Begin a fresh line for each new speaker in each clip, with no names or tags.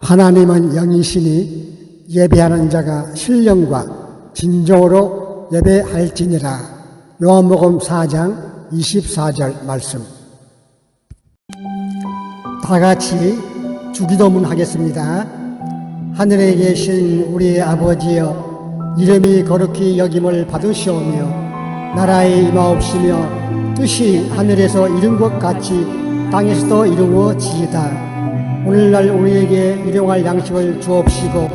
하나님은 영이시니 예배하는 자가 신령과 진정으로 예배할지니라. 요한복음 4장 24절 말씀. 다 같이 주기도문 하겠습니다. 하늘에 계신 우리 아버지여, 이름이 거룩히 여김을 받으시오며 나라의 임하옵시며 뜻이 하늘에서 이룬 것 같이 땅에서도 이루어지이다. 오늘날 우리에게 일용할 양식을 주옵시고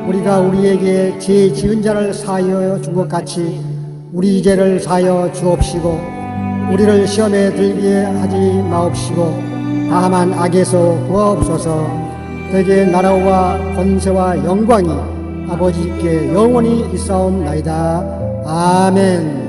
우리가 우리에게 죄 지은 자를 사하여 준 것 같이 우리 죄를 사하여 주옵시고 우리를 시험에 들게 하지 마옵시고 다만 악에서 구하옵소서. 대개 나라와 권세와 영광이 아버지께 영원히 있사옵나이다. 아멘.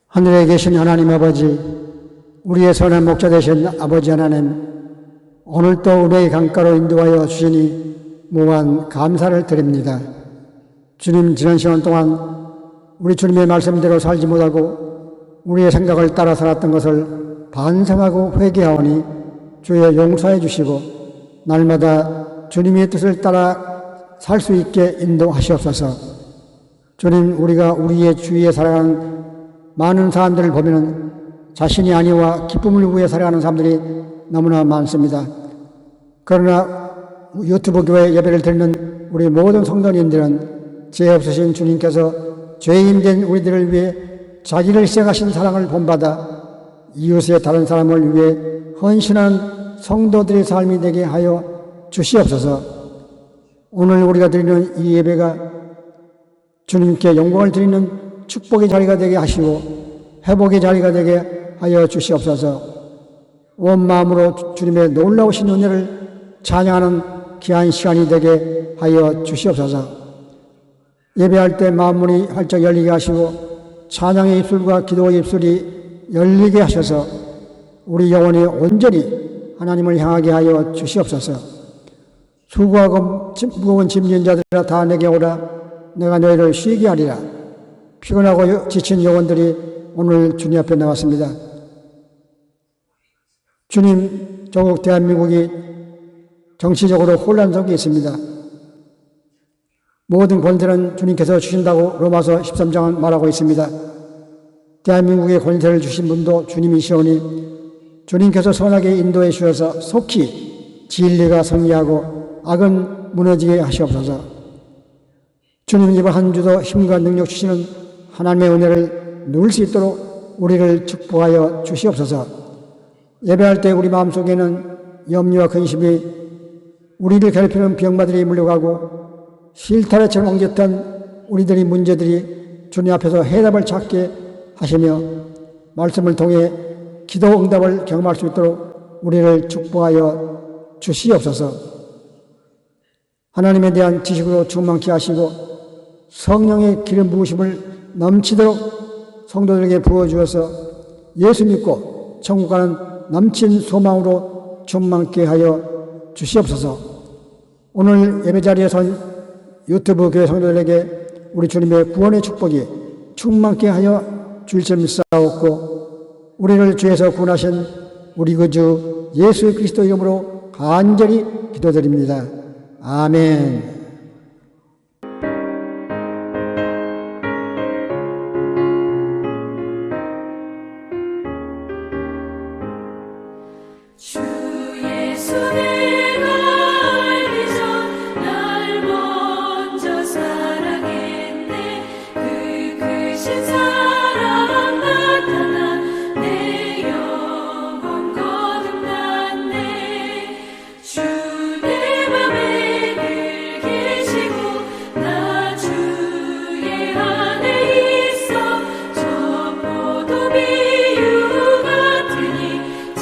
하늘에 계신 하나님 아버지, 우리의 선한 목자 되신 아버지 하나님, 오늘도 은혜의 강가로 인도하여 주시니 무한 감사를 드립니다. 주님, 지난 시간 동안 우리 주님의 말씀대로 살지 못하고 우리의 생각을 따라 살았던 것을 반성하고 회개하오니 주여 용서해 주시고 날마다 주님의 뜻을 따라 살 수 있게 인도하시옵소서. 주님, 우리가 우리의 주위에 살아가는 많은 사람들을 보면 자신이 아니와 기쁨을 위해 살아가는 사람들이 너무나 많습니다. 그러나 유튜브 교회 예배를 드리는 우리 모든 성도님들은 죄 없으신 주님께서 죄인된 우리들을 위해 자기를 희생하신 사랑을 본받아 이웃의 다른 사람을 위해 헌신한 성도들의 삶이 되게 하여 주시옵소서. 오늘 우리가 드리는 이 예배가 주님께 영광을 드리는 축복의 자리가 되게 하시고 회복의 자리가 되게 하여 주시옵소서. 온 마음으로 주님의 놀라우신 은혜를 찬양하는 귀한 시간이 되게 하여 주시옵소서. 예배할 때 마음문이 활짝 열리게 하시고 찬양의 입술과 기도의 입술이 열리게 하셔서 우리 영혼이 온전히 하나님을 향하게 하여 주시옵소서. 수고하고 무거운 짐진 자들아 다 내게 오라. 내가 너희를 쉬게 하리라. 피곤하고 지친 영혼들이 오늘 주님 앞에 나왔습니다. 주님, 조국 대한민국이 정치적으로 혼란 속에 있습니다. 모든 권세는 주님께서 주신다고 로마서 13장은 말하고 있습니다. 대한민국의 권세를 주신 분도 주님이시오니 주님께서 선하게 인도해 주셔서 속히 진리가 승리하고 악은 무너지게 하시옵소서. 주님, 이번 한 주도 힘과 능력 주시는 하나님의 은혜를 누릴 수 있도록 우리를 축복하여 주시옵소서. 예배할 때 우리 마음속에는 염려와 근심이 우리를 괴롭히는 병마들이 물려가고 실타래처럼 엉겼던 우리들의 문제들이 주님 앞에서 해답을 찾게 하시며 말씀을 통해 기도 응답을 경험할 수 있도록 우리를 축복하여 주시옵소서. 하나님에 대한 지식으로 충만케 하시고 성령의 기름 부으심을 넘치도록 성도들에게 부어주어서 예수 믿고 천국 가는 넘친 소망으로 충만케 하여 주시옵소서. 오늘 예배 자리에 선 유튜브 교회 성도들에게 우리 주님의 구원의 축복이 충만케 하여 주실 믿사옵고 우리를 죄에서 구원하신 우리 구주 예수 그리스도 이름으로 간절히 기도드립니다. 아멘.
주 예수 내가 알기 전 날 먼저 사랑했네. 그 크신 사랑 나타나 내 영혼 거듭났네. 주 내 맘에 늘 계시고 나 주의 안에 있어. 저 포도 비유 같으니 참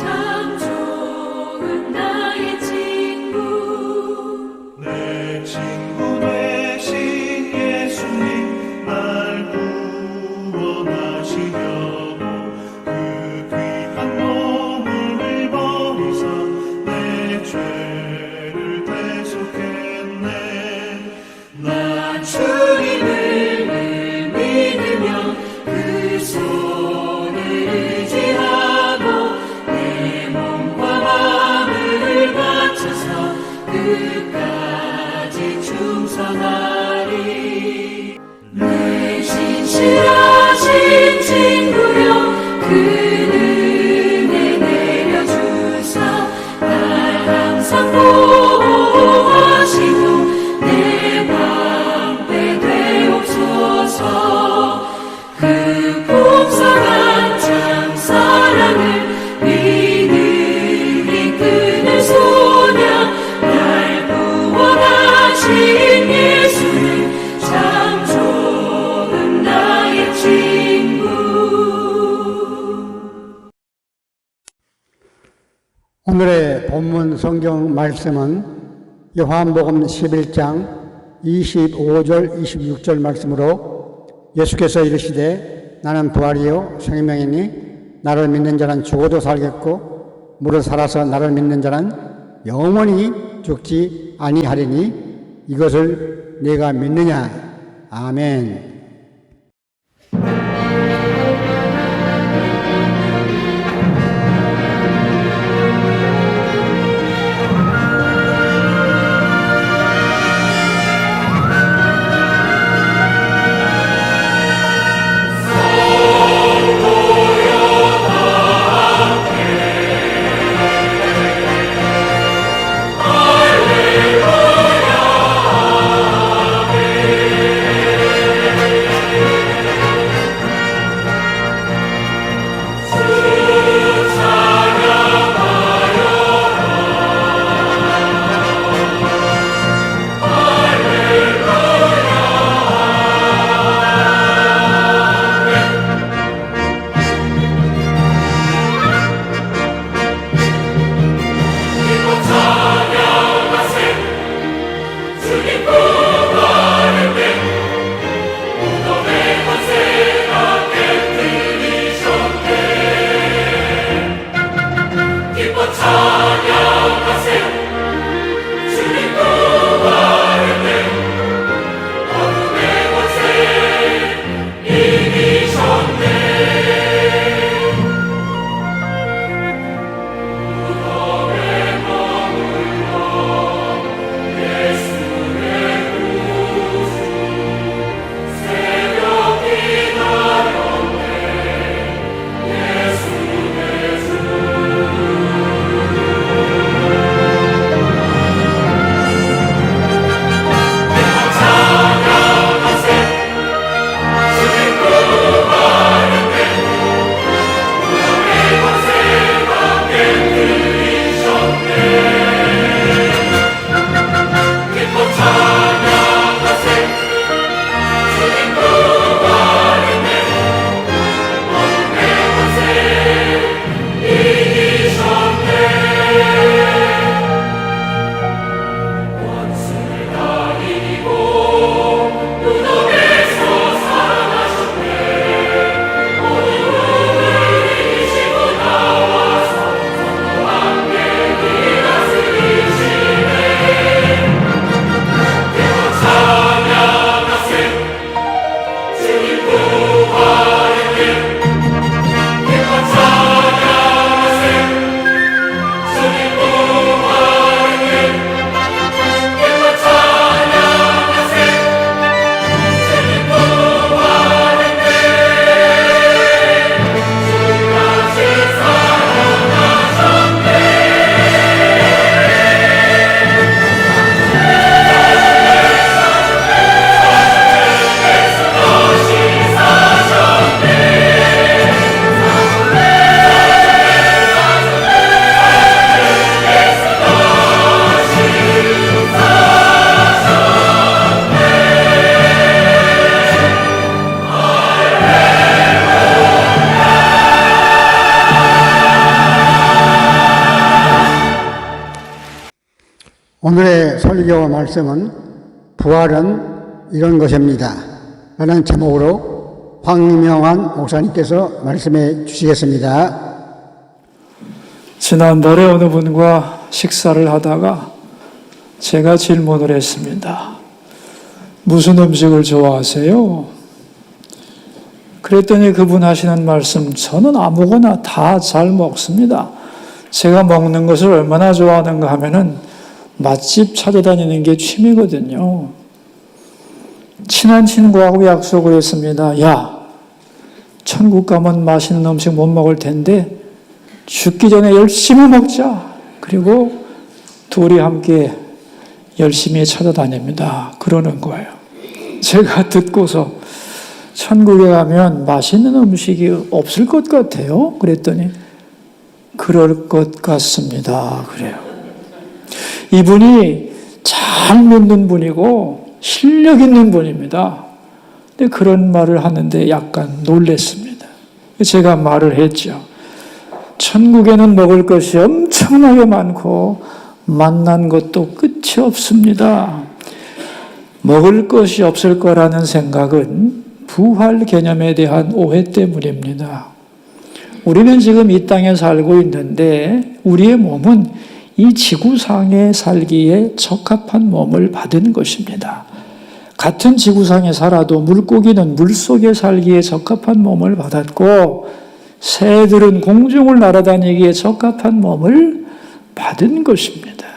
좋은 나의 친구.
내 친구 되신 예수님 날 구원하시려고 그 귀한 몸을 버리사 내 죄를 대속했네.
나 주님을 늘 믿으며 그 손을 의지하고 내 몸과 마음을 바쳐서 끝까지 충성하리. 내 진실하신 친구여 그 은혜 내려주사 날 항상 보호하시고 내 방패 되옵소서. 그 풍성한 참 사랑을 믿음이 끄는 소냐 날 구원하신 예수는 참 좋은 나의 친구.
오늘의 본문 성경 말씀은 요한복음 11장 25절 26절 말씀으로 예수께서 이르시되 나는 부활이요 생명이니 나를 믿는 자는 죽어도 살겠고 무릇 살아서 나를 믿는 자는 영원히 죽지 아니하리니 이것을 내가 믿느냐. 아멘. 오늘의 설교 말씀은 부활은 이런 것입니다 라는 제목으로 황명환 목사님께서 말씀해 주시겠습니다.
지난달에 어느 분과 식사를 하다가 제가 질문을 했습니다. 무슨 음식을 좋아하세요? 그랬더니 그분 하시는 말씀, 저는 아무거나 다 잘 먹습니다. 제가 먹는 것을 얼마나 좋아하는가 하면은 맛집 찾아다니는 게 취미거든요. 친한 친구하고 약속을 했습니다. 야, 천국 가면 맛있는 음식 못 먹을 텐데 죽기 전에 열심히 먹자. 그리고 둘이 함께 열심히 찾아다닙니다. 그러는 거예요. 제가 듣고서 천국에 가면 맛있는 음식이 없을 것 같아요. 그랬더니 그럴 것 같습니다. 그래요. 이분이 잘 믿는 분이고 실력 있는 분입니다. 근데 그런 말을 하는데 약간 놀랐습니다. 제가 말을 했죠. 천국에는 먹을 것이 엄청나게 많고 만난 것도 끝이 없습니다. 먹을 것이 없을 거라는 생각은 부활 개념에 대한 오해 때문입니다. 우리는 지금 이 땅에 살고 있는데 우리의 몸은 이 지구상에 살기에 적합한 몸을 받은 것입니다. 같은 지구상에 살아도 물고기는 물속에 살기에 적합한 몸을 받았고 새들은 공중을 날아다니기에 적합한 몸을 받은 것입니다.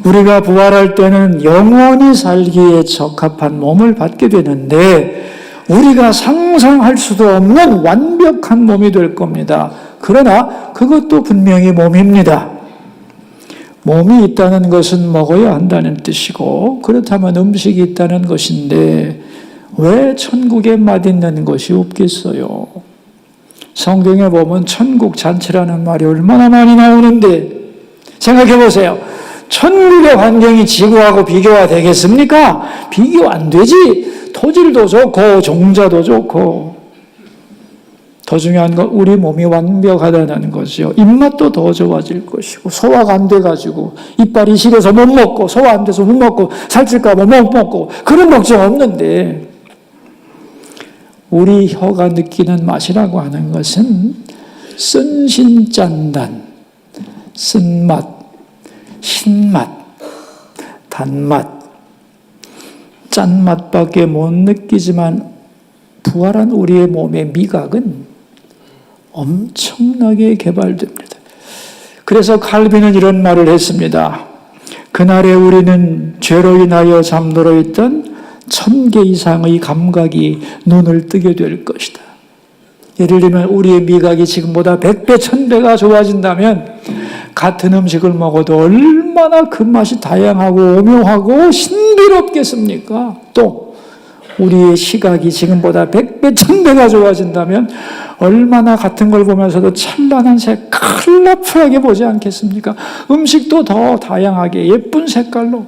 우리가 부활할 때는 영원히 살기에 적합한 몸을 받게 되는데 우리가 상상할 수도 없는 완벽한 몸이 될 겁니다. 그러나 그것도 분명히 몸입니다. 몸이 있다는 것은 먹어야 한다는 뜻이고 그렇다면 음식이 있다는 것인데 왜 천국에 맛있는 것이 없겠어요? 성경에 보면 천국 잔치라는 말이 얼마나 많이 나오는데 생각해 보세요. 천국의 환경이 지구하고 비교가 되겠습니까? 비교 안 되지. 토질도 좋고 종자도 좋고 더 중요한 건 우리 몸이 완벽하다는 거죠. 입맛도 더 좋아질 것이고 소화가 안 돼가지고 이빨이 시려서 못 먹고 소화 안 돼서 못 먹고 살찔까 봐 못 먹고 그런 걱정 없는데 우리 혀가 느끼는 맛이라고 하는 것은 쓴신짠단, 쓴맛, 신맛, 단맛, 짠맛밖에 못 느끼지만 부활한 우리의 몸의 미각은 엄청나게 개발됩니다. 그래서 칼빈은 이런 말을 했습니다. 그날에 우리는 죄로 인하여 잠들어 있던 1000개 이상의 감각이 눈을 뜨게 될 것이다. 예를 들면 우리의 미각이 지금보다 100배, 1000배가 좋아진다면 같은 음식을 먹어도 얼마나 그 맛이 다양하고 오묘하고 신비롭겠습니까? 또 우리의 시각이 지금보다 100배, 1000배가 좋아진다면 얼마나 같은 걸 보면서도 찬란한 색, 컬러풀하게 보지 않겠습니까? 음식도 더 다양하게 예쁜 색깔로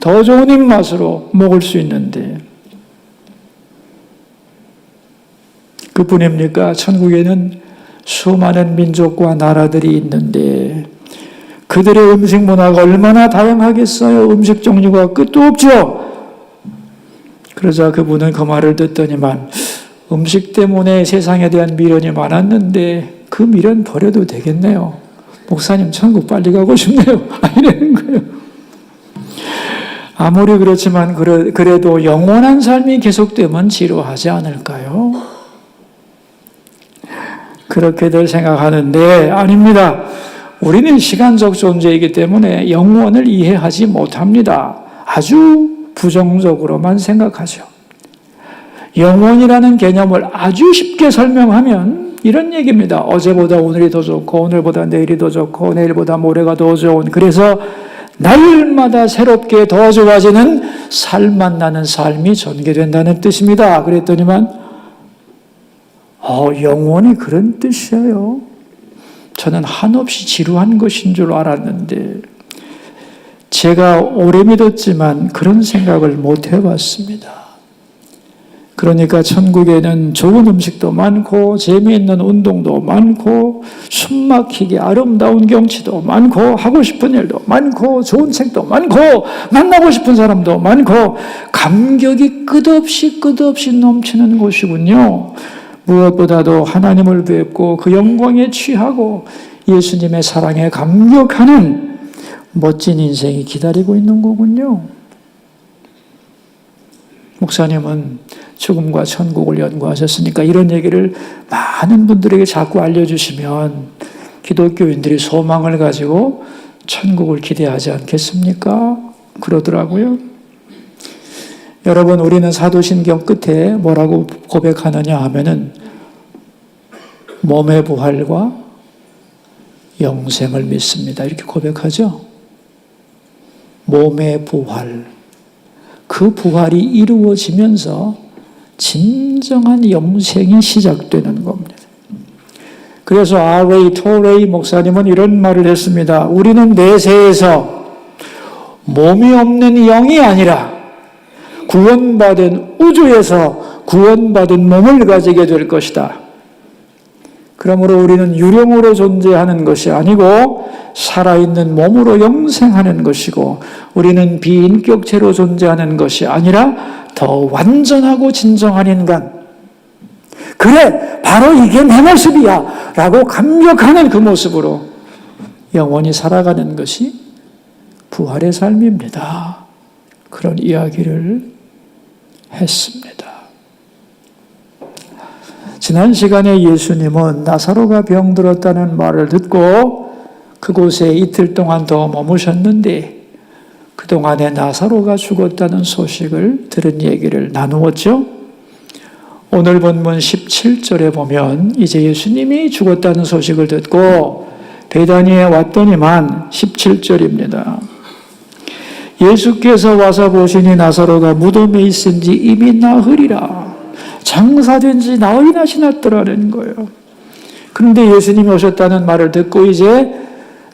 더 좋은 입맛으로 먹을 수 있는데 그뿐입니까? 천국에는 수많은 민족과 나라들이 있는데 그들의 음식 문화가 얼마나 다양하겠어요? 음식 종류가 끝도 없죠? 그러자 그분은 그 말을 듣더니만 음식 때문에 세상에 대한 미련이 많았는데 그 미련 버려도 되겠네요. 목사님 천국 빨리 가고 싶네요. 이러는 거예요. 아무리 그렇지만 그래도 영원한 삶이 계속되면 지루하지 않을까요? 그렇게들 생각하는데 아닙니다. 우리는 시간적 존재이기 때문에 영원을 이해하지 못합니다. 아주 부정적으로만 생각하죠. 영원이라는 개념을 아주 쉽게 설명하면 이런 얘기입니다. 어제보다 오늘이 더 좋고 오늘보다 내일이 더 좋고 내일보다 모레가 더 좋은 그래서 날마다 새롭게 더 좋아지는 살맛 나는 삶이 전개된다는 뜻입니다. 그랬더니만 영원히 그런 뜻이에요. 저는 한없이 지루한 것인 줄 알았는데 제가 오래 믿었지만 그런 생각을 못 해봤습니다. 그러니까 천국에는 좋은 음식도 많고 재미있는 운동도 많고 숨막히게 아름다운 경치도 많고 하고 싶은 일도 많고 좋은 책도 많고 만나고 싶은 사람도 많고 감격이 끝없이 넘치는 곳이군요. 무엇보다도 하나님을 뵙고 그 영광에 취하고 예수님의 사랑에 감격하는 멋진 인생이 기다리고 있는 거군요. 목사님은 죽음과 천국을 연구하셨으니까 이런 얘기를 많은 분들에게 자꾸 알려주시면 기독교인들이 소망을 가지고 천국을 기대하지 않겠습니까? 그러더라고요. 여러분, 우리는 사도신경 끝에 뭐라고 고백하느냐 하면은 몸의 부활과 영생을 믿습니다. 이렇게 고백하죠. 몸의 부활. 그 부활이 이루어지면서 진정한 영생이 시작되는 겁니다. 그래서 R.A. 토레이 목사님은 이런 말을 했습니다. 우리는 내세에서 몸이 없는 영이 아니라 구원받은 우주에서 구원받은 몸을 가지게 될 것이다. 그러므로 우리는 유령으로 존재하는 것이 아니고 살아있는 몸으로 영생하는 것이고 우리는 비인격체로 존재하는 것이 아니라 더 완전하고 진정한 인간. 그래, 바로 이게 내 모습이야 라고 감격하는 그 모습으로 영원히 살아가는 것이 부활의 삶입니다. 그런 이야기를 했습니다. 지난 시간에 예수님은 나사로가 병들었다는 말을 듣고 그곳에 이틀 동안 더 머무셨는데 그동안에 나사로가 죽었다는 소식을 들은 얘기를 나누었죠. 오늘 본문 17절에 보면 이제 예수님이 죽었다는 소식을 듣고 베다니에 왔더니만 17절입니다. 예수께서 와서 보시니 나사로가 무덤에 있은지 이미 나흘이라. 장사된 지 나흘이나 지났더라는 거예요. 그런데 예수님이 오셨다는 말을 듣고 이제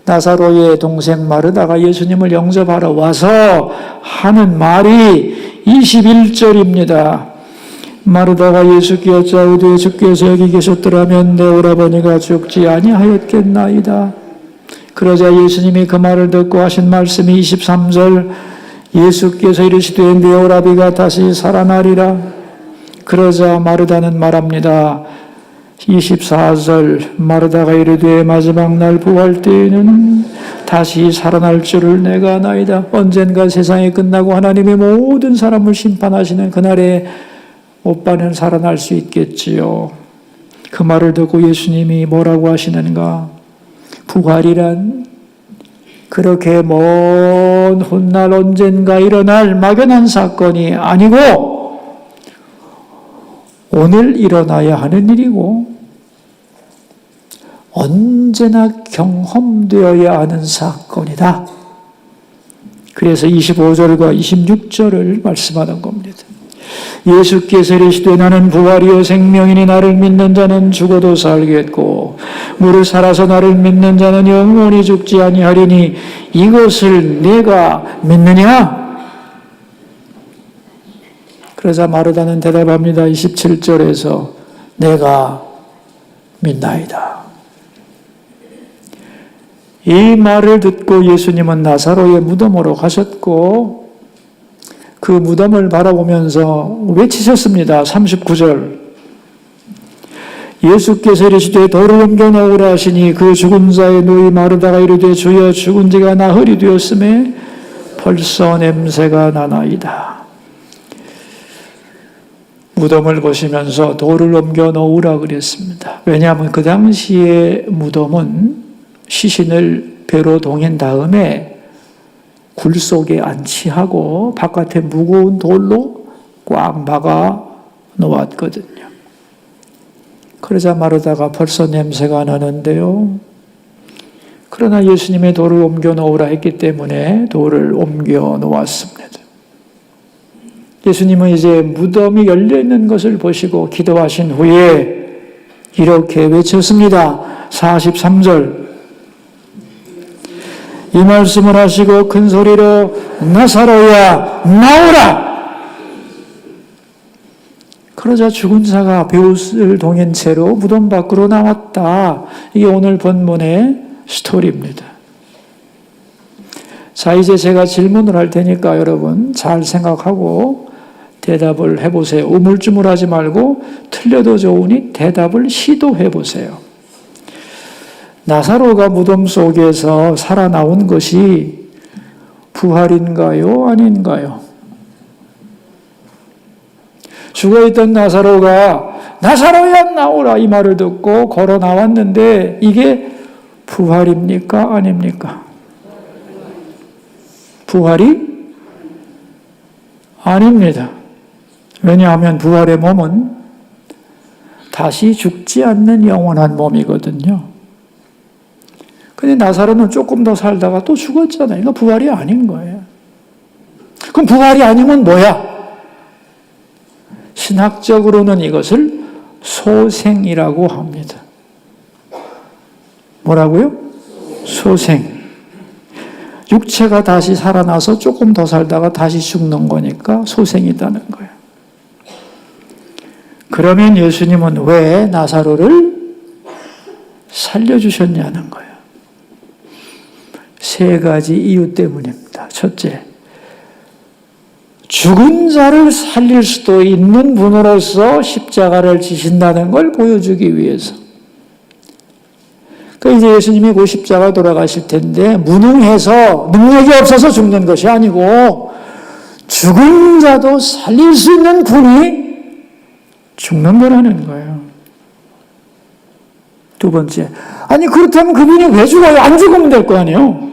나사로의 동생 마르다가 예수님을 영접하러 와서 하는 말이 21절입니다. 마르다가 예수께 여짜오되 주께서 여기 계셨더라면 내 오라버니가 죽지 아니하였겠나이다. 그러자 예수님이 그 말을 듣고 하신 말씀이 23절 예수께서 이르시되 내 오라비가 다시 살아나리라. 그러자 마르다는 말합니다. 24절 마르다가 이르되 마지막 날 부활 때에는 다시 살아날 줄을 내가 아나이다. 언젠가 세상이 끝나고 하나님의 모든 사람을 심판하시는 그날에 오빠는 살아날 수 있겠지요. 그 말을 듣고 예수님이 뭐라고 하시는가? 부활이란 그렇게 먼 훗날 언젠가 일어날 막연한 사건이 아니고 오늘 일어나야 하는 일이고 언제나 경험되어야 하는 사건이다. 그래서 25절과 26절을 말씀하는 겁니다. 예수께서 이르시되 나는 부활이요 생명이니 나를 믿는 자는 죽어도 살겠고 무릇 살아서 나를 믿는 자는 영원히 죽지 아니하리니 이것을 내가 믿느냐? 그러자 마르다는 대답합니다. 27절에서 내가 믿나이다. 이 말을 듣고 예수님은 나사로의 무덤으로 가셨고 그 무덤을 바라보면서 외치셨습니다. 39절 예수께서 이르시되 돌을 옮겨 놓으라 하시니 그 죽은 자의 누이 마르다가 이르되 주여 죽은 지가 나흘이 되었음에 벌써 냄새가 나나이다. 무덤을 보시면서 돌을 옮겨 놓으라 그랬습니다. 왜냐하면 그 당시에 무덤은 시신을 배로 동인 다음에 굴 속에 안치하고 바깥에 무거운 돌로 꽉 막아 놓았거든요. 그러자 마르다가 벌써 냄새가 나는데요. 그러나 예수님의 돌을 옮겨 놓으라 했기 때문에 돌을 옮겨 놓았습니다. 예수님은 이제 무덤이 열려있는 것을 보시고 기도하신 후에 이렇게 외쳤습니다. 43절 이 말씀을 하시고 큰 소리로 나사로야 나오라. 그러자 죽은 자가 배옷을 동인 채로 무덤 밖으로 나왔다. 이게 오늘 본문의 스토리입니다. 자, 이제 제가 질문을 할 테니까 여러분 잘 생각하고 대답을 해보세요. 우물쭈물하지 말고 틀려도 좋으니 대답을 시도해보세요. 나사로가 무덤 속에서 살아나온 것이 부활인가요? 아닌가요? 죽어있던 나사로가 나사로야 나오라 이 말을 듣고 걸어 나왔는데 이게 부활입니까? 아닙니까? 부활이 아닙니다. 왜냐하면 부활의 몸은 다시 죽지 않는 영원한 몸이거든요. 근데 나사로는 조금 더 살다가 또 죽었잖아요. 그러니까 부활이 아닌 거예요. 그럼 부활이 아니면 뭐야? 신학적으로는 이것을 소생이라고 합니다. 뭐라고요? 소생. 육체가 다시 살아나서 조금 더 살다가 다시 죽는 거니까 소생이라는 거예요. 그러면 예수님은 왜 나사로를 살려주셨냐는 거예요. 세 가지 이유 때문입니다. 첫째, 죽은 자를 살릴 수도 있는 분으로서 십자가를 지신다는 걸 보여주기 위해서. 그러니까 이제 예수님이 그 십자가 돌아가실 텐데 무능해서 능력이 없어서 죽는 것이 아니고 죽은 자도 살릴 수 있는 분이 죽는 거라는 거예요. 두 번째, 아니 그렇다면 그분이 왜 죽어요? 안 죽으면 될 거 아니에요?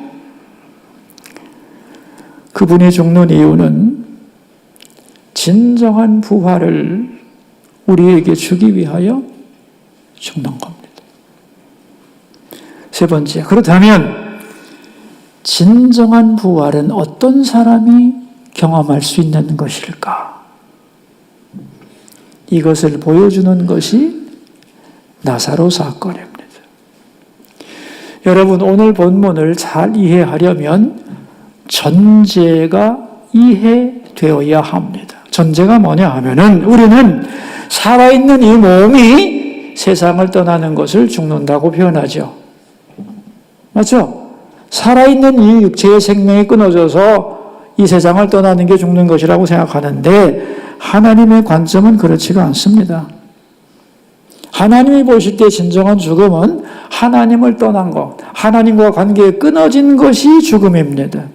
그분이 죽는 이유는 진정한 부활을 우리에게 주기 위하여 죽는 겁니다. 세 번째, 그렇다면 진정한 부활은 어떤 사람이 경험할 수 있는 것일까? 이것을 보여주는 것이 나사로 사건입니다. 여러분, 오늘 본문을 잘 이해하려면 전제가 이해되어야 합니다. 전제가 뭐냐 하면은 우리는 살아있는 이 몸이 세상을 떠나는 것을 죽는다고 표현하죠. 맞죠? 살아있는 이 육체의 생명이 끊어져서 이 세상을 떠나는 게 죽는 것이라고 생각하는데 하나님의 관점은 그렇지가 않습니다. 하나님이 보실 때 진정한 죽음은 하나님을 떠난 것, 하나님과 관계가 끊어진 것이 죽음입니다.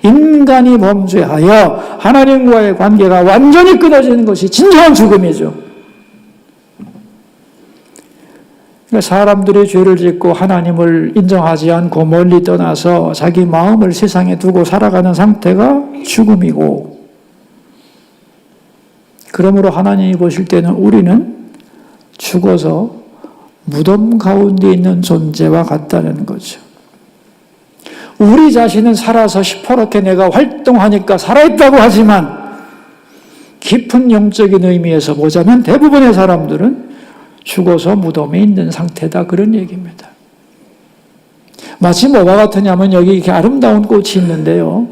인간이 범죄하여 하나님과의 관계가 완전히 끊어지는 것이 진정한 죽음이죠. 그러니까 사람들이 죄를 짓고 하나님을 인정하지 않고 멀리 떠나서 자기 마음을 세상에 두고 살아가는 상태가 죽음이고, 그러므로 하나님이 보실 때는 우리는 죽어서 무덤 가운데 있는 존재와 같다는 거죠. 우리 자신은 살아서 시퍼렇게 내가 활동하니까 살아있다고 하지만 깊은 영적인 의미에서 보자면 대부분의 사람들은 죽어서 무덤에 있는 상태다, 그런 얘기입니다. 마치 뭐가 같으냐면 여기 이렇게 아름다운 꽃이 있는데요.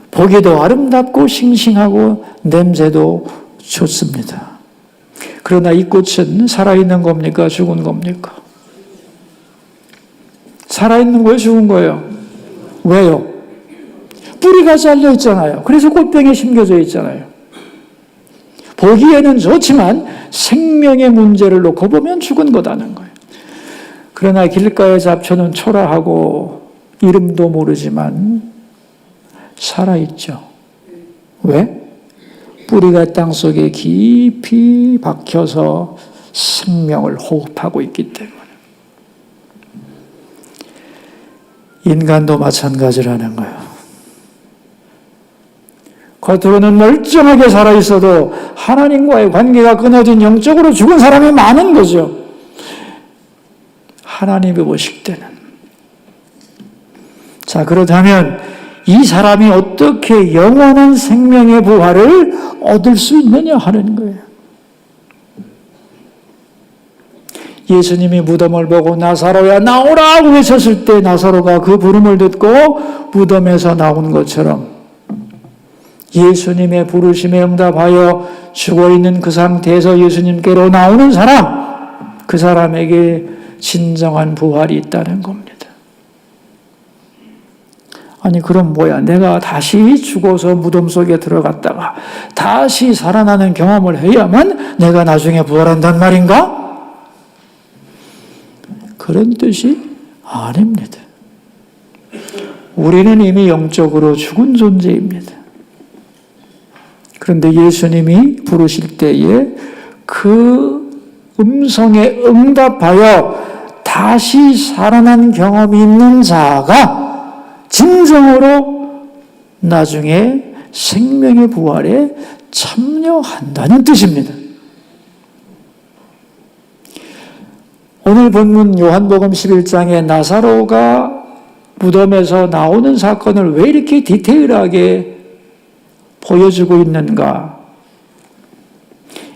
보기도 아름답고 싱싱하고 냄새도 좋습니다. 그러나 이 꽃은 살아있는 겁니까? 죽은 겁니까? 살아있는 거예요? 죽은 거예요? 왜요? 뿌리가 잘려 있잖아요. 그래서 꽃병에 심겨져 있잖아요. 보기에는 좋지만 생명의 문제를 놓고 보면 죽은 거다는 거예요. 그러나 길가의 잡초는 초라하고 이름도 모르지만 살아있죠. 왜? 뿌리가 땅속에 깊이 박혀서 생명을 호흡하고 있기 때문에. 인간도 마찬가지라는 거예요. 겉으로는 멀쩡하게 살아있어도 하나님과의 관계가 끊어진 영적으로 죽은 사람이 많은 거죠. 하나님이 보실 때는. 자, 그렇다면 이 사람이 어떻게 영원한 생명의 부활을 얻을 수 있느냐 하는 거예요. 예수님이 무덤을 보고 나사로야 나오라고 외쳤을 때 나사로가 그 부름을 듣고 무덤에서 나온 것처럼 예수님의 부르심에 응답하여 죽어있는 그 상태에서 예수님께로 나오는 사람, 그 사람에게 진정한 부활이 있다는 겁니다. 아니 그럼 뭐야? 내가 다시 죽어서 무덤 속에 들어갔다가 다시 살아나는 경험을 해야만 내가 나중에 부활한단 말인가? 그런 뜻이 아닙니다. 우리는 이미 영적으로 죽은 존재입니다. 그런데 예수님이 부르실 때에 그 음성에 응답하여 다시 살아난 경험이 있는 자가 진정으로 나중에 생명의 부활에 참여한다는 뜻입니다. 오늘 본문 요한복음 11장에 나사로가 무덤에서 나오는 사건을 왜 이렇게 디테일하게 보여주고 있는가?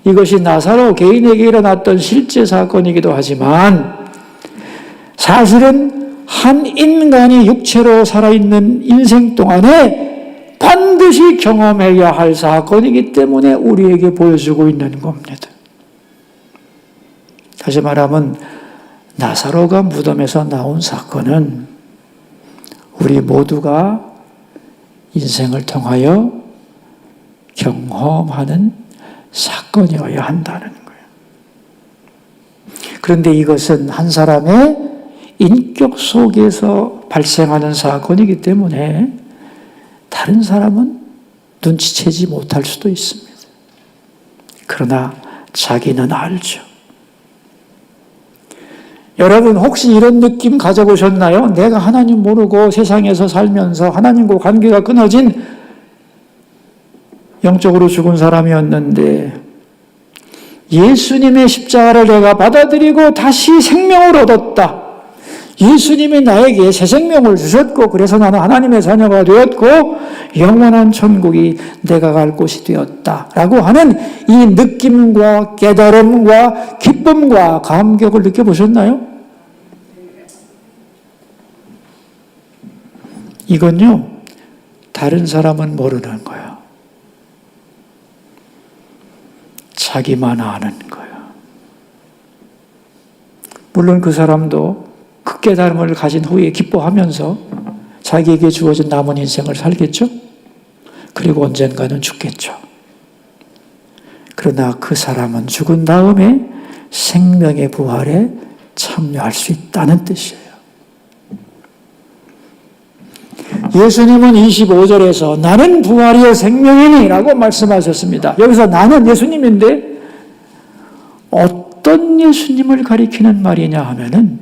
이것이 나사로 개인에게 일어났던 실제 사건이기도 하지만 사실은 한 인간이 육체로 살아있는 인생 동안에 반드시 경험해야 할 사건이기 때문에 우리에게 보여주고 있는 겁니다. 다시 말하면 나사로가 무덤에서 나온 사건은 우리 모두가 인생을 통하여 경험하는 사건이어야 한다는 거예요. 그런데 이것은 한 사람의 인격 속에서 발생하는 사건이기 때문에 다른 사람은 눈치채지 못할 수도 있습니다. 그러나 자기는 알죠. 여러분 혹시 이런 느낌 가져보셨나요? 내가 하나님 모르고 세상에서 살면서 하나님과 관계가 끊어진 영적으로 죽은 사람이었는데 예수님의 십자가를 내가 받아들이고 다시 생명을 얻었다. 예수님이 나에게 새 생명을 주셨고 그래서 나는 하나님의 자녀가 되었고 영원한 천국이 내가 갈 곳이 되었다라고 하는 이 느낌과 깨달음과 기쁨과 감격을 느껴보셨나요? 이건요, 다른 사람은 모르는 거예요. 자기만 아는 거예요. 물론 그 사람도 그 깨달음을 가진 후에 기뻐하면서 자기에게 주어진 남은 인생을 살겠죠? 그리고 언젠가는 죽겠죠. 그러나 그 사람은 죽은 다음에 생명의 부활에 참여할 수 있다는 뜻이에요. 예수님은 25절에서 나는 부활이요 생명이니 라고 말씀하셨습니다. 여기서 나는 예수님인데 어떤 예수님을 가리키는 말이냐 하면은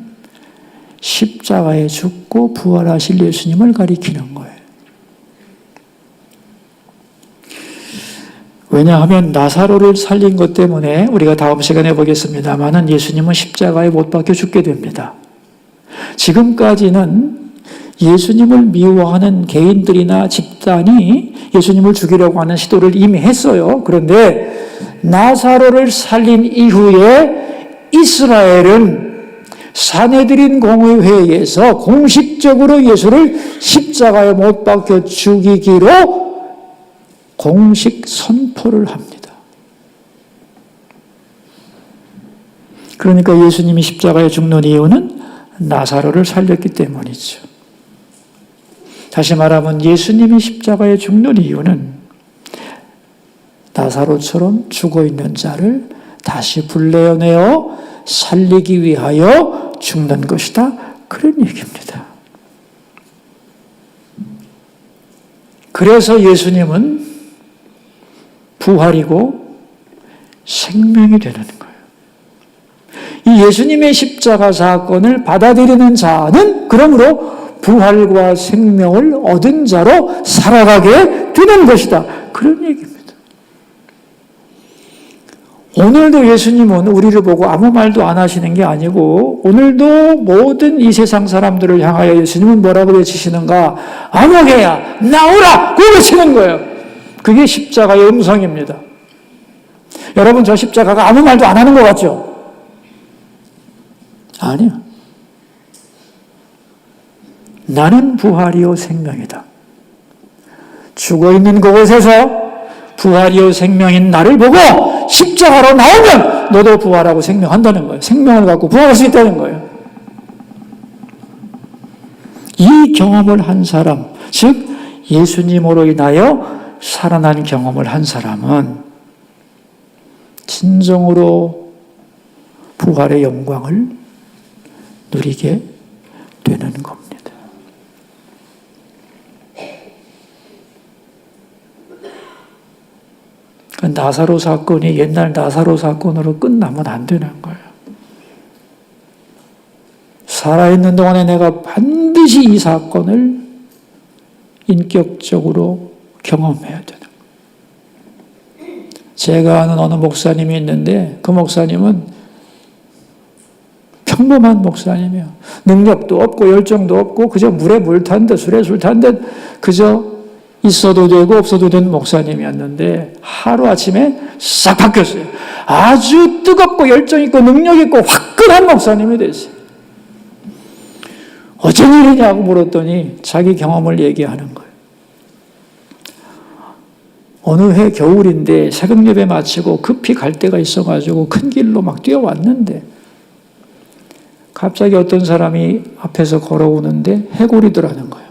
십자가에 죽고 부활하실 예수님을 가리키는 거예요. 왜냐하면 나사로를 살린 것 때문에 우리가 다음 시간에 보겠습니다마는 예수님은 십자가에 못 박혀 죽게 됩니다. 지금까지는 예수님을 미워하는 개인들이나 집단이 예수님을 죽이려고 하는 시도를 이미 했어요. 그런데 나사로를 살린 이후에 이스라엘은 사내들인 공의회에서 공식적으로 예수를 십자가에 못 박혀 죽이기로 공식 선포를 합니다. 그러니까 예수님이 십자가에 죽는 이유는 나사로를 살렸기 때문이죠. 다시 말하면 예수님이 십자가에 죽는 이유는 나사로처럼 죽어있는 자를 다시 불러내어 살리기 위하여 죽는 것이다. 그런 얘기입니다. 그래서 예수님은 부활이고 생명이 되는 거예요. 이 예수님의 십자가 사건을 받아들이는 자는 그러므로 부활과 생명을 얻은 자로 살아가게 되는 것이다. 그런 얘기입니다. 오늘도 예수님은 우리를 보고 아무 말도 안 하시는 게 아니고 오늘도 모든 이 세상 사람들을 향하여 예수님은 뭐라고 외치시는가? 아무개야 나오라! 고 외치는 거예요. 그게 십자가의 음성입니다. 여러분 저 십자가가 아무 말도 안 하는 것 같죠? 아니요. 나는 부활이요 생명이다. 죽어있는 그곳에서 부활이요 생명인 나를 보고 십자가로 나오면 너도 부활하고 생명한다는 거예요. 생명을 갖고 부활할 수 있다는 거예요. 이 경험을 한 사람, 즉 예수님으로 인하여 살아난 경험을 한 사람은 진정으로 부활의 영광을 누리게 되는 겁니다. 나사로 사건이 옛날 나사로 사건으로 끝나면 안 되는 거예요. 살아있는 동안에 내가 반드시 이 사건을 인격적으로 경험해야 되는 거예요. 제가 아는 어느 목사님이 있는데 그 목사님은 평범한 목사님이에요. 능력도 없고 열정도 없고 그저 물에 물 탄 듯 술에 술 탄 듯 그저 있어도 되고 없어도 되는 목사님이었는데 하루아침에 싹 바뀌었어요. 아주 뜨겁고 열정 있고 능력 있고 화끈한 목사님이 됐어요. 어쩐 일이냐고 물었더니 자기 경험을 얘기하는 거예요. 어느 해 겨울인데 새벽 예배 마치고 급히 갈 데가 있어가지고 큰 길로 막 뛰어왔는데 갑자기 어떤 사람이 앞에서 걸어오는데 해골이더라는 거예요.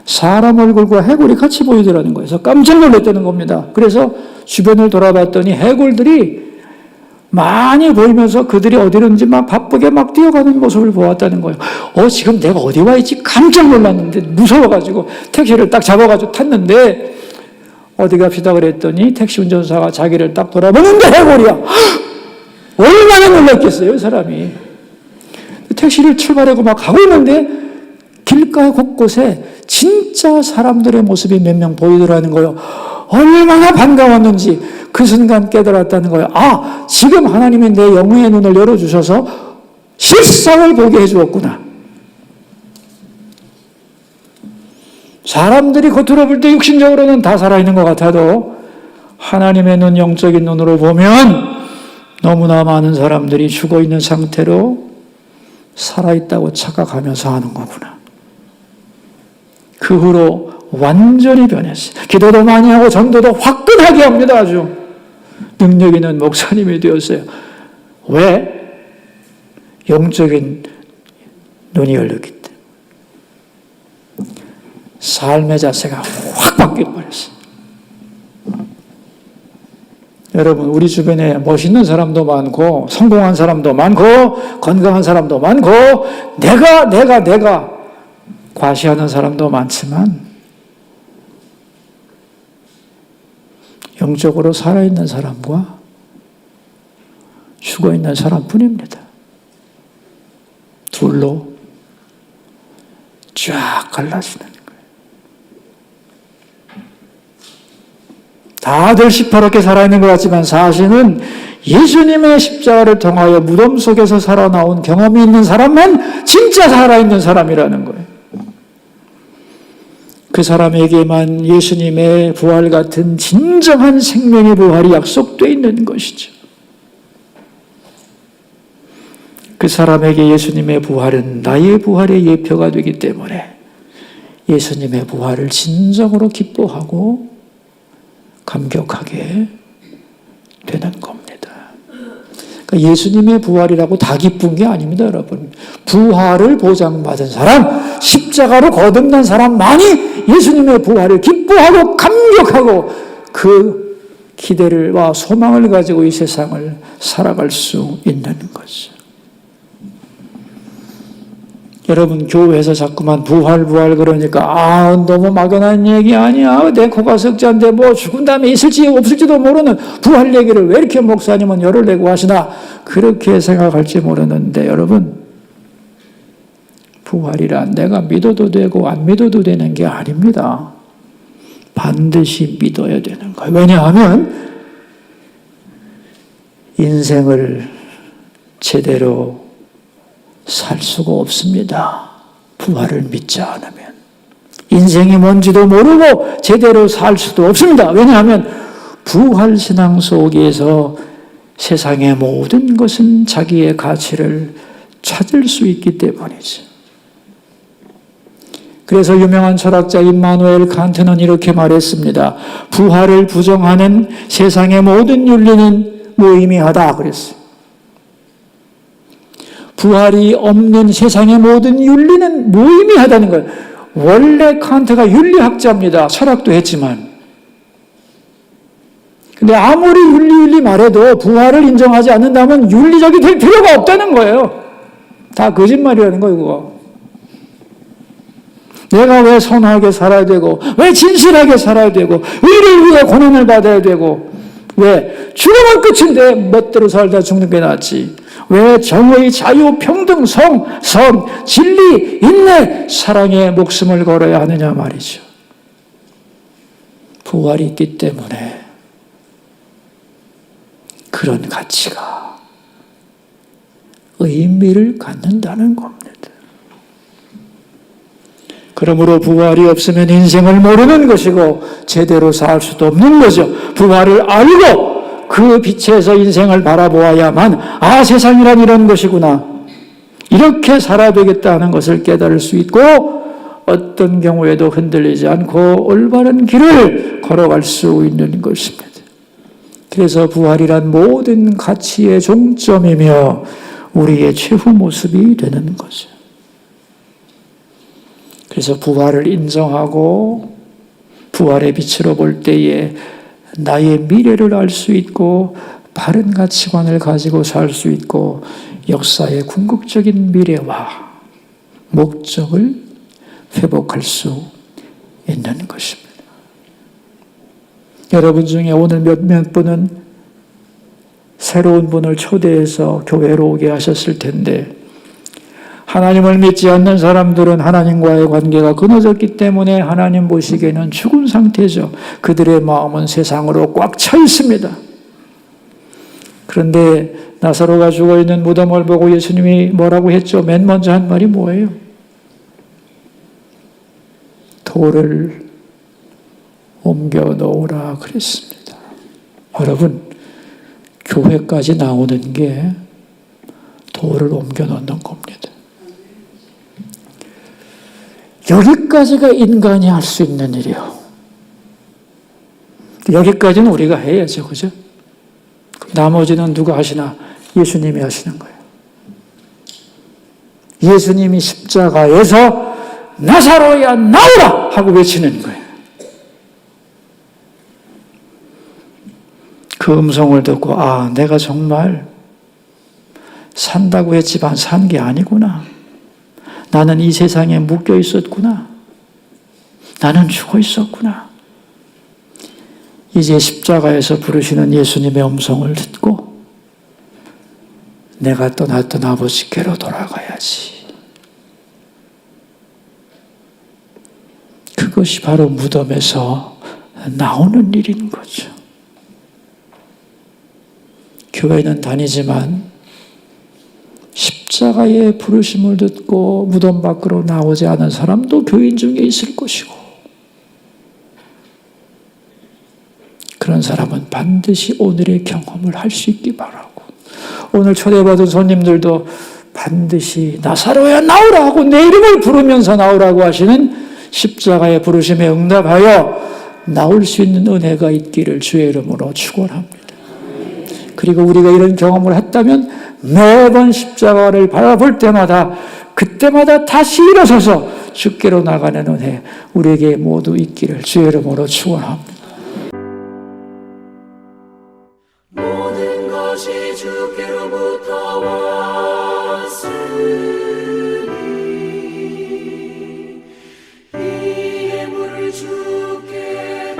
사람 얼굴과 해골이 같이 보이더라는 거예요. 그래서 깜짝 놀랐다는 겁니다. 그래서 주변을 돌아봤더니 해골들이 많이 보이면서 그들이 어디론지 막 바쁘게 막 뛰어가는 모습을 보았다는 거예요. 지금 내가 어디 와 있지? 깜짝 놀랐는데 무서워가지고 택시를 딱 잡아가지고 탔는데 어디 갑시다 그랬더니 택시 운전사가 자기를 딱 돌아보는데 해골이야. 얼마나 놀랐겠어요, 사람이. 택시를 출발하고 막 가고 있는데 길가의 곳곳에 진짜 사람들의 모습이 몇 명 보이더라는 거예요. 얼마나 반가웠는지 그 순간 깨달았다는 거예요. 지금 하나님이 내 영의 눈을 열어주셔서 실상을 보게 해주었구나. 사람들이 겉으로 볼 때 육신적으로는 다 살아있는 것 같아도 하나님의 눈, 영적인 눈으로 보면 너무나 많은 사람들이 죽어있는 상태로 살아있다고 착각하면서 하는 거구나. 그 후로 완전히 변했어요. 기도도 많이 하고 전도도 화끈하게 합니다. 아주 능력 있는 목사님이 되었어요. 왜? 영적인 눈이 열렸기 때문에. 삶의 자세가 확 바뀌어버렸어요. 여러분, 우리 주변에 멋있는 사람도 많고 성공한 사람도 많고 건강한 사람도 많고 내가 과시하는 사람도 많지만 영적으로 살아있는 사람과 죽어있는 사람뿐입니다. 둘로 쫙 갈라지는 거예요. 다들 시퍼렇게 살아있는 것 같지만 사실은 예수님의 십자가를 통하여 무덤 속에서 살아나온 경험이 있는 사람만 진짜 살아있는 사람이라는 거예요. 그 사람에게만 예수님의 부활 같은 진정한 생명의 부활이 약속되어 있는 것이죠. 그 사람에게 예수님의 부활은 나의 부활의 예표가 되기 때문에 예수님의 부활을 진정으로 기뻐하고 감격하게 되는 겁니다. 그러니까 예수님의 부활이라고 다 기쁜 게 아닙니다, 여러분. 부활을 보장받은 사람, 십자가로 거듭난 사람만이 예수님의 부활을 기뻐하고 감격하고 그 기대와 소망을 가지고 이 세상을 살아갈 수 있는 거죠. 여러분, 교회에서 자꾸만 부활 그러니까 너무 막연한 얘기 아니야. 내 코가 석자인데 뭐 죽은 다음에 있을지 없을지도 모르는 부활 얘기를 왜 이렇게 목사님은 열을 내고 하시나 그렇게 생각할지 모르는데 여러분, 부활이란 내가 믿어도 되고 안 믿어도 되는 게 아닙니다. 반드시 믿어야 되는 거예요. 왜냐하면 인생을 제대로 살 수가 없습니다. 부활을 믿지 않으면. 인생이 뭔지도 모르고 제대로 살 수도 없습니다. 왜냐하면 부활신앙 속에서 세상의 모든 것은 자기의 가치를 찾을 수 있기 때문이죠. 그래서 유명한 철학자 임마누엘 칸트는 이렇게 말했습니다. 부활을 부정하는 세상의 모든 윤리는 무의미하다 그랬어요. 부활이 없는 세상의 모든 윤리는 무의미하다는 거예요. 원래 칸트가 윤리학자입니다. 철학도 했지만. 근데 아무리 윤리 말해도 부활을 인정하지 않는다면 윤리적이 될 필요가 없다는 거예요. 다 거짓말이라는 거예요, 그거. 내가 왜 선하게 살아야 되고, 왜 진실하게 살아야 되고, 의를 위해 고난을 받아야 되고, 왜 죽으면 끝인데 멋대로 살다 죽는 게 낫지. 왜 정의, 자유, 평등, 성, 선, 진리, 인내, 사랑에 목숨을 걸어야 하느냐 말이죠. 부활이 있기 때문에 그런 가치가 의미를 갖는다는 겁니다. 그러므로 부활이 없으면 인생을 모르는 것이고 제대로 살 수도 없는 거죠. 부활을 알고 그 빛에서 인생을 바라보아야만 세상이란 이런 것이구나. 이렇게 살아야 되겠다는 것을 깨달을 수 있고 어떤 경우에도 흔들리지 않고 올바른 길을 걸어갈 수 있는 것입니다. 그래서 부활이란 모든 가치의 종점이며 우리의 최후 모습이 되는 거죠. 그래서 부활을 인정하고 부활의 빛으로 볼 때에 나의 미래를 알 수 있고 바른 가치관을 가지고 살 수 있고 역사의 궁극적인 미래와 목적을 회복할 수 있는 것입니다. 여러분 중에 오늘 몇몇 분은 새로운 분을 초대해서 교회로 오게 하셨을 텐데 하나님을 믿지 않는 사람들은 하나님과의 관계가 끊어졌기 때문에 하나님 보시기에는 죽은 상태죠. 그들의 마음은 세상으로 꽉 차 있습니다. 그런데 나사로가 죽어있는 무덤을 보고 예수님이 뭐라고 했죠? 맨 먼저 한 말이 뭐예요? 돌을 옮겨 놓으라 그랬습니다. 여러분, 교회까지 나오는 게 돌을 옮겨 놓는 겁니다. 여기까지가 인간이 할 수 있는 일이요. 여기까지는 우리가 해야죠. 그죠? 나머지는 누가 하시나? 예수님이 하시는 거예요. 예수님이 십자가에서 나사로야 나오라! 하고 외치는 거예요. 그 음성을 듣고 내가 정말 산다고 했지만 산 게 아니구나. 나는 이 세상에 묶여 있었구나. 나는 죽어 있었구나. 이제 십자가에서 부르시는 예수님의 음성을 듣고 내가 떠났던 아버지께로 돌아가야지. 그것이 바로 무덤에서 나오는 일인 거죠. 교회는 다니지만 십자가의 부르심을 듣고 무덤 밖으로 나오지 않은 사람도 교인 중에 있을 것이고 그런 사람은 반드시 오늘의 경험을 할 수 있기 바라고 오늘 초대받은 손님들도 반드시 나사로야 나오라 하고 내 이름을 부르면서 나오라고 하시는 십자가의 부르심에 응답하여 나올 수 있는 은혜가 있기를 주의 이름으로 축원합니다. 그리고 우리가 이런 경험을 했다면 매번 십자가를 바라볼 때마다 그때마다 다시 일어서서 주께로 나가는 은혜 우리에게 모두 있기를 주의 이름으로 축원합니다.
모든 것이 주께로부터 왔으니 이 예물을 주께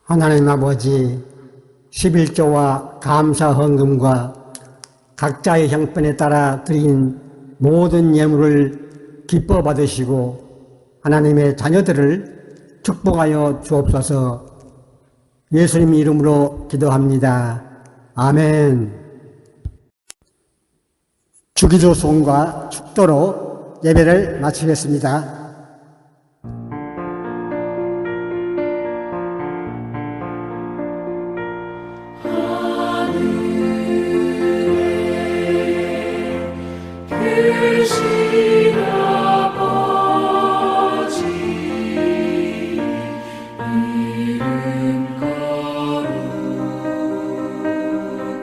하나님 아버지, 11조와 감사 헌금과 각자의 형편에 따라 드린 모든 예물을 기뻐 받으시고 하나님의 자녀들을 축복하여 주옵소서. 예수님 이름으로 기도합니다. 아멘. 주기도 송과 축도로 예배를 마치겠습니다.
크신 아버지 이름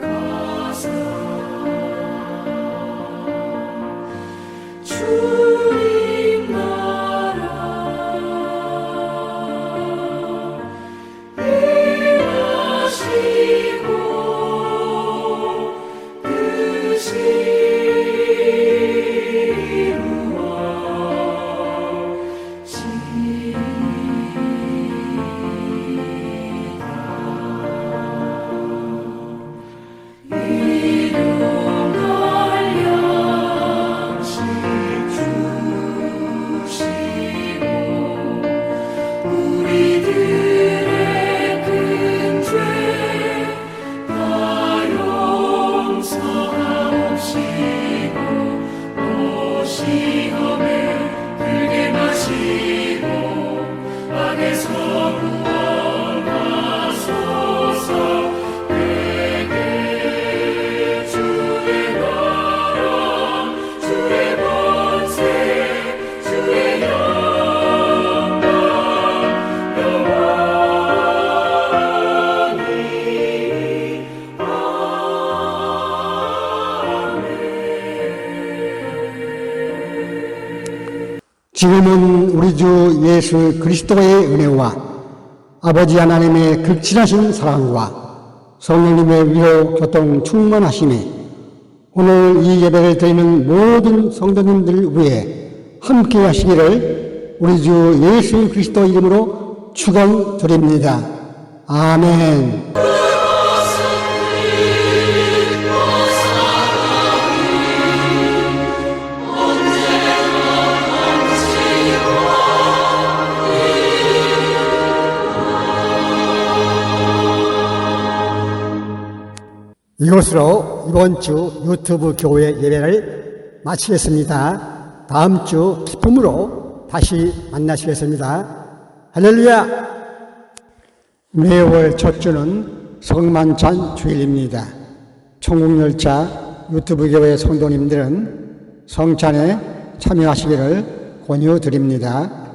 거룩하사 주님 나라 임하시고 뜻이 우리들의 큰 죄 다 용서하옵시고 또 시험에 들게 마시고 악에서 구원하소서. 내게 주의 나라 주의 권세 주의 영광
지금은 우리 주 예수 그리스도의 은혜와 아버지 하나님의 극진하신 사랑과 성령님의 위로 교통 충만하심에 오늘 이 예배를 드리는 모든 성도님들 위해 함께 하시기를 우리 주 예수 그리스도 이름으로 축원드립니다. 아멘. 이것으로 이번 주 유튜브 교회 예배를 마치겠습니다. 다음 주 기쁨으로 다시 만나시겠습니다. 할렐루야! 매월 첫 주는 성만찬 주일입니다. 천국열차 유튜브 교회 성도님들은 성찬에 참여하시기를 권유드립니다.